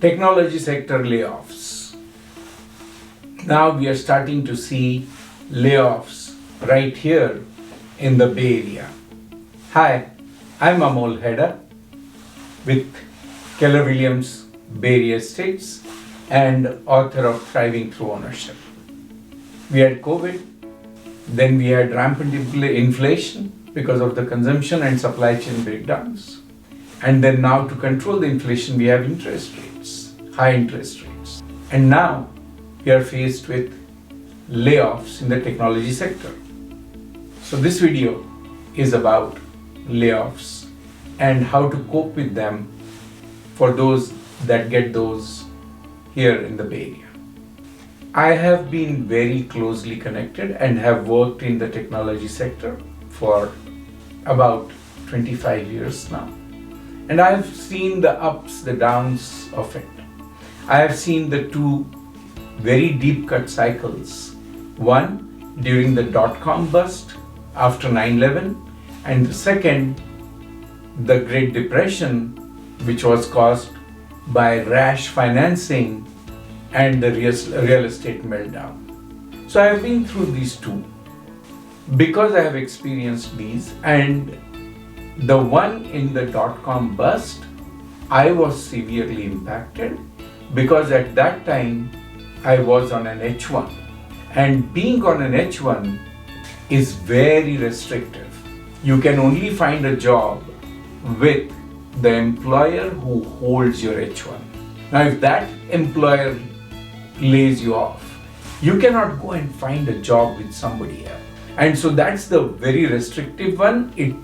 Technology sector layoffs. Now we are starting to see layoffs right here in the Bay Area. Hi, I'm Amol Heda with Keller Williams Bay Area Estates and author of Thriving Through Ownership. We had COVID, then we had rampant inflation because of the consumption and supply chain breakdowns. And then now to control the inflation, we have interest rates, high interest rates. And now we are faced with layoffs in the technology sector. So this video is about layoffs and how to cope with them for those that get those here in the Bay Area. I have been very closely connected and have worked in the technology sector for about 25 years now. And I have seen the ups, the downs of it. I have seen the two very deep cut cycles. One during the dot-com bust after 9/11, and the second, the Great Depression, which was caused by rash financing and the real estate meltdown. So I have been through these two because I have experienced these, and the one in the dot-com bust, I was severely impacted because at that time I was on an H1, and being on an H1 is very restrictive. You can only find a job with the employer who holds your H1. Now if that employer lays you off, you cannot go and find a job with somebody else. And so that's the very restrictive one. It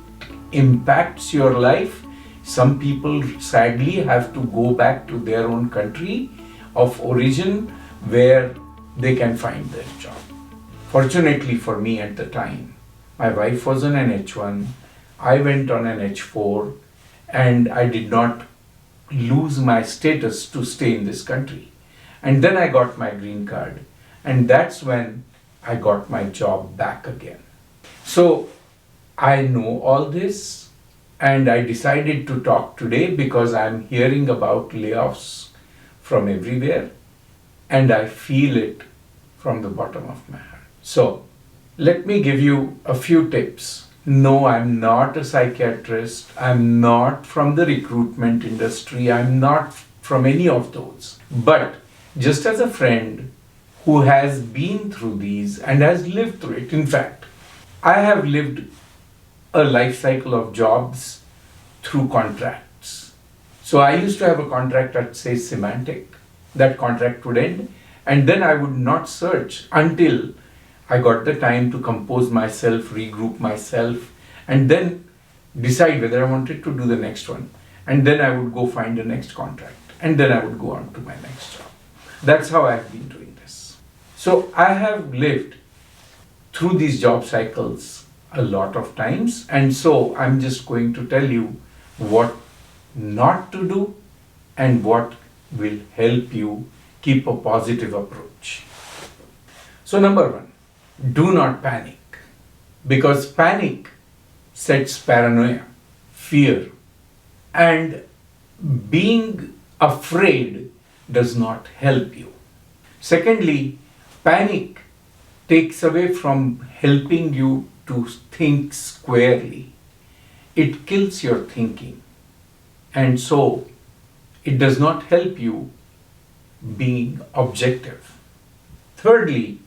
impacts your life. Some people sadly have to go back to their own country of origin where they can find their job. Fortunately for me at the time, my wife was on an H1, I went on an H4, and I did not lose my status to stay in this country. And then I got my green card, and that's when I got my job back again. So I know all this, and I decided to talk today because I'm hearing about layoffs from everywhere, and I feel it from the bottom of my heart. So let me give you a few tips. No, I'm not a psychiatrist. I'm not from the recruitment industry. I'm not from any of those. But just as a friend who has been through these and has lived through it. In fact, I have lived a life cycle of jobs through contracts. So I used to have a contract at, say, Symantec. That contract would end, and then I would not search until I got the time to compose myself, regroup myself, and then decide whether I wanted to do the next one. And then I would go find the next contract, and then I would go on to my next job. That's how I've been doing this. So I have lived through these job cycles a lot of times, and so I'm just going to tell you what not to do and what will help you keep a positive approach. So number one, do not panic, because panic sets paranoia, fear, and being afraid does not help you. Secondly, panic takes away from helping you to think squarely. It kills your thinking, and so it does not help you being objective. Thirdly,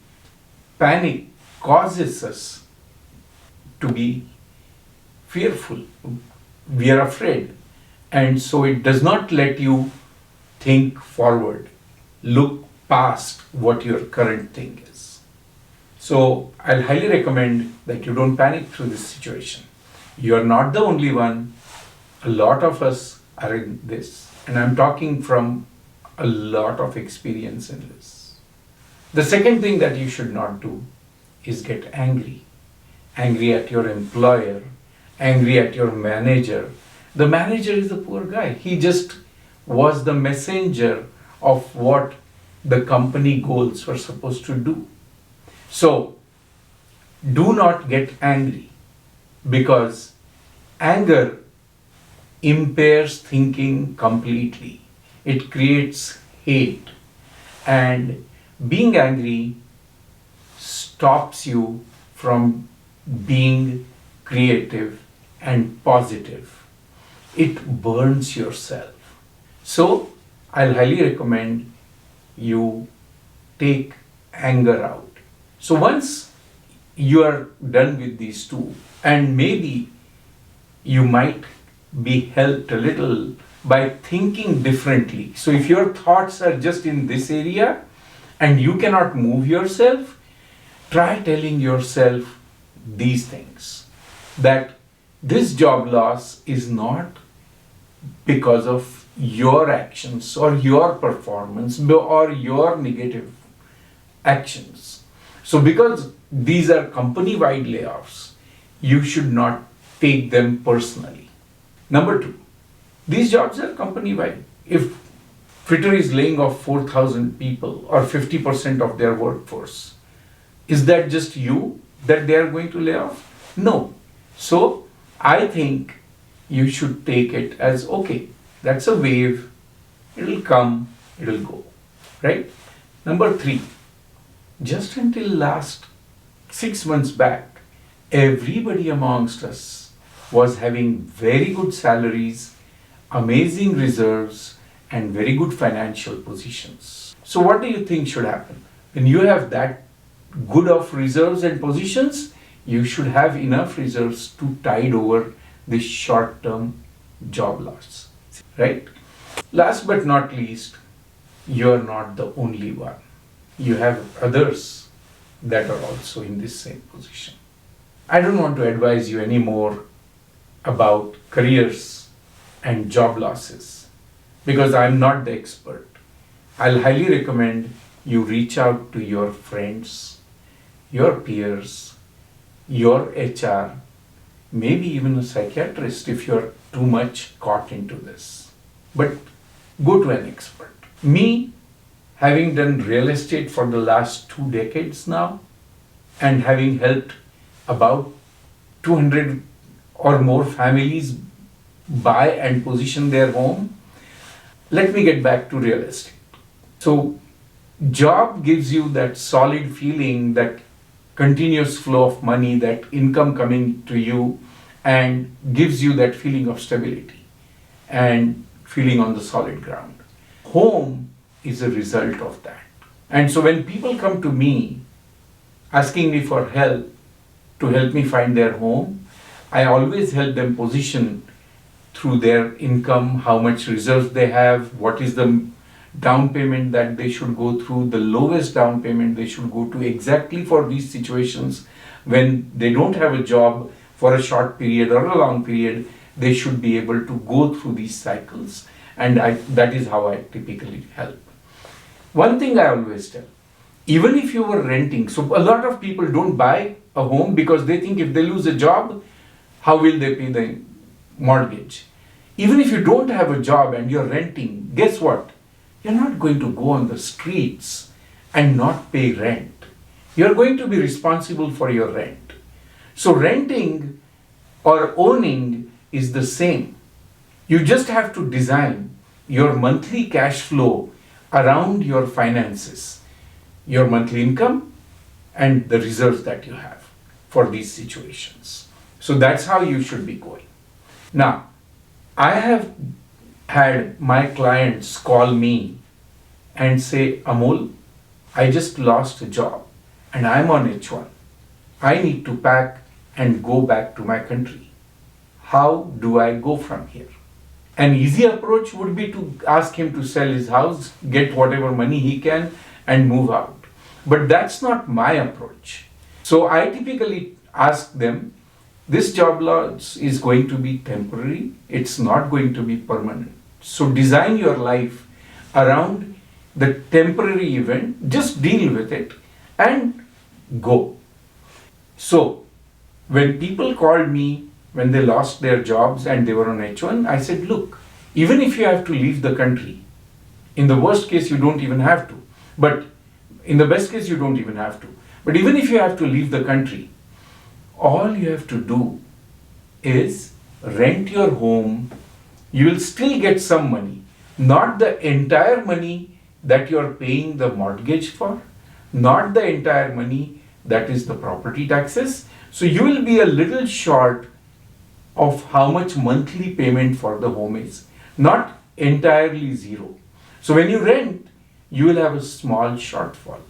panic causes us to be fearful. We are afraid, and so it does not let you think forward, look past what your current thing is. So I'll highly recommend that you don't panic through this situation. You're not the only one. A lot of us are in this, and I'm talking from a lot of experience in this. The second thing that you should not do is get angry. Angry at your employer, angry at your manager. The manager is a poor guy. He just was the messenger of what the company goals were supposed to do. So do not get angry, because anger impairs thinking completely. it creates hate. And being angry stops you from being creative and positive. It burns yourself. So, I'll highly recommend you take anger out. So, once you are done with these two, and maybe you might be helped a little by thinking differently. So, if your thoughts are just in this area and you cannot move yourself, try telling yourself these things, that this job loss is not because of your actions or your performance or your negative actions. So because these are company-wide layoffs, you should not take them personally. Number two, these jobs are company-wide. If Twitter is laying off 4,000 people or 50% of their workforce, is that just you that they are going to lay off? No. So I think you should take it as, okay, that's a wave, it'll come, it'll go, right? Number three, just until last 6 months back, everybody amongst us was having very good salaries, amazing reserves, and very good financial positions. So what do you think should happen? When you have that good of reserves and positions, you should have enough reserves to tide over this short-term job loss, right? Last but not least, you're not the only one. You have others that are also in this same position. I don't want to advise you anymore about careers and job losses because I'm not the expert. I'll highly recommend you reach out to your friends, your peers, your HR, maybe even a psychiatrist if you're too much caught into this. But go to an expert. Me, having done real estate for the last 2 decades now, and having helped about 200 or more families buy and position their home, let me get back to real estate. So, job gives you that solid feeling, that continuous flow of money, that income coming to you, and gives you that feeling of stability and feeling on the solid ground. Home is a result of that. And so when people come to me asking me for help to help me find their home, I always help them position through their income, how much reserves they have, what is the down payment that they should go through, the lowest down payment they should go to exactly for these situations when they don't have a job for a short period or a long period. They should be able to go through these cycles, and that is how I typically help. One thing I always tell, even if you were renting, so a lot of people don't buy a home because they think if they lose a job, how will they pay the mortgage? Even if you don't have a job and you're renting, guess what? You're not going to go on the streets and not pay rent. You're going to be responsible for your rent. So renting or owning is the same. You just have to design your monthly cash flow around your finances, your monthly income, and the reserves that you have for these situations. So that's how you should be going. Now, I have had my clients call me and say, Amol, I just lost a job and I'm on H1. I need to pack and go back to my country. How do I go from here? An easy approach would be to ask him to sell his house, get whatever money he can, and move out. But that's not my approach. So I typically ask them, this job loss is going to be temporary, it's not going to be permanent. So design your life around the temporary event, just deal with it and go. So when people called me when they lost their jobs and they were on H1, I said, look, even if you have to leave the country, in the worst case you don't even have to, but in the best case you don't even have to. But even if you have to leave the country, all you have to do is rent your home. You will still get some money, Not the entire money that you are paying the mortgage for, not the entire money that is the property taxes. So you will be a little short of how much monthly payment for the home is, not entirely zero. So when you rent, you will have a small shortfall.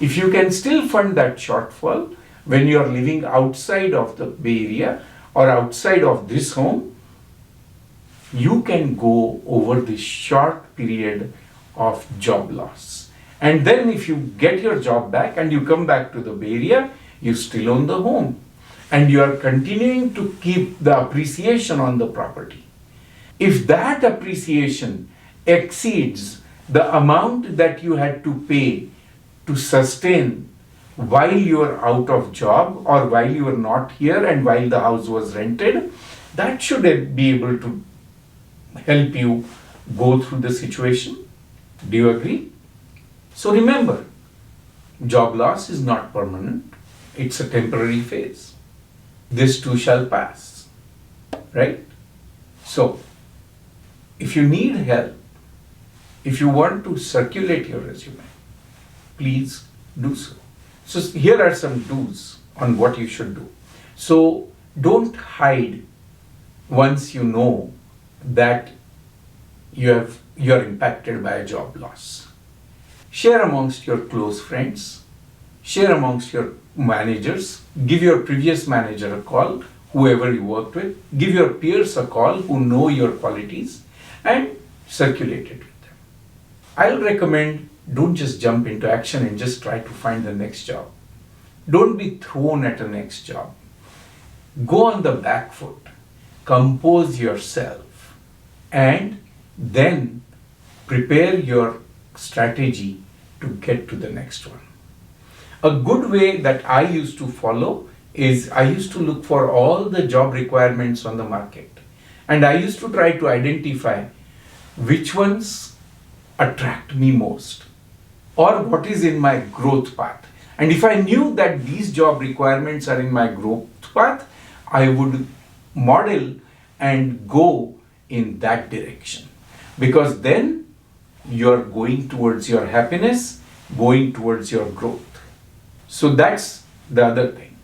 If you can still fund that shortfall when you are living outside of the Bay Area or outside of this home, you can go over this short period of job loss. And then if you get your job back and you come back to the Bay Area, you still own the home and you are continuing to keep the appreciation on the property. If that appreciation exceeds the amount that you had to pay to sustain while you are out of job or while you are not here and while the house was rented, that should be able to help you go through the situation. Do you agree? So remember, job loss is not permanent. It's a temporary phase. This too shall pass. Right? So, if you need help, if you want to circulate your resume, please do so. So here are some do's on what you should do. So don't hide once you know that you're impacted by a job loss. Share amongst your close friends, share amongst your managers, give your previous manager a call, whoever you worked with, give your peers a call who know your qualities and circulate it with them. I'll recommend don't just jump into action and just try to find the next job. Don't be thrown at the next job. Go on the back foot, compose yourself, and then prepare your strategy to get to the next one. A good way that I used to follow is I used to look for all the job requirements on the market, and I used to try to identify which ones attract me most or what is in my growth path. And if I knew that these job requirements are in my growth path, I would model and go in that direction, because then you're going towards your happiness, going towards your growth. So that's the other thing.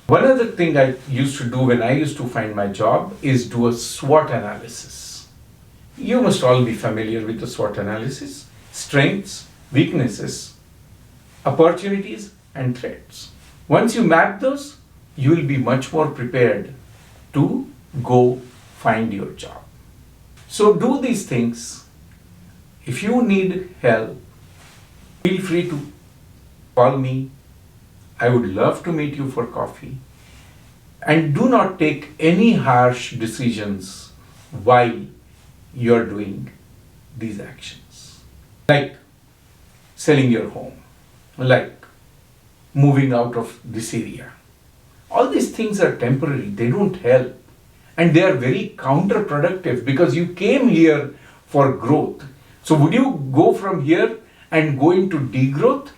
One other thing I used to do when I used to find my job is do a SWOT analysis. You must all be familiar with the SWOT analysis: strengths, weaknesses, opportunities, and threats. Once you map those, you will be much more prepared to go find your job. So do these things. If you need help, feel free to call me. I would love to meet you for coffee. And do not take any harsh decisions while you're doing these actions. Like selling your home, like moving out of this area. All these things are temporary, they don't help. And they are very counterproductive because you came here for growth. So would you go from here and go into degrowth?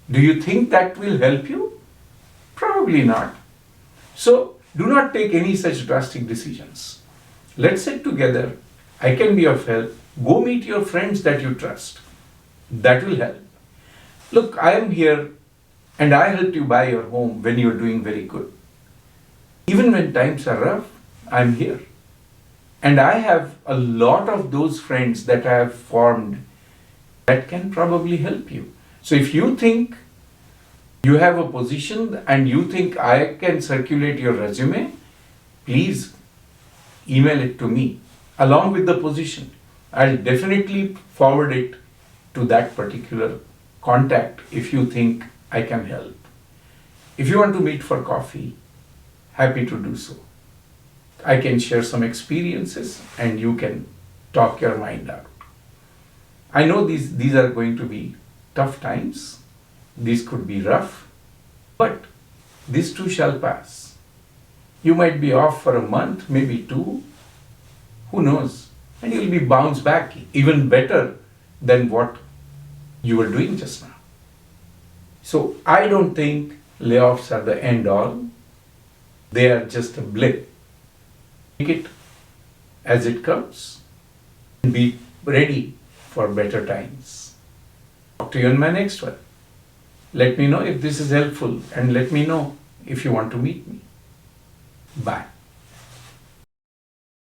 Do you think that will help you? Probably not. So do not take any such drastic decisions. Let's sit together. I can be of help. Go meet your friends that you trust. That will help. Look, I am here and I helped you buy your home when you're doing very good. Even when times are rough, I'm here. And I have a lot of those friends that I have formed that can probably help you. So if you think you have a position and you think I can circulate your resume, please email it to me along with the position. I'll definitely forward it to that particular contact if you think I can help. If you want to meet for coffee, happy to do so. I can share some experiences and you can talk your mind out. I know these are going to be tough times. These could be rough, but this too shall pass. You might be off for a month, maybe two, who knows? And you'll be bounced back even better than what you were doing just now. So I don't think layoffs are the end all. They are just a blip. Take it as it comes and be ready for better times. Talk to you in my next one. Let me know if this is helpful and let me know if you want to meet me. Bye.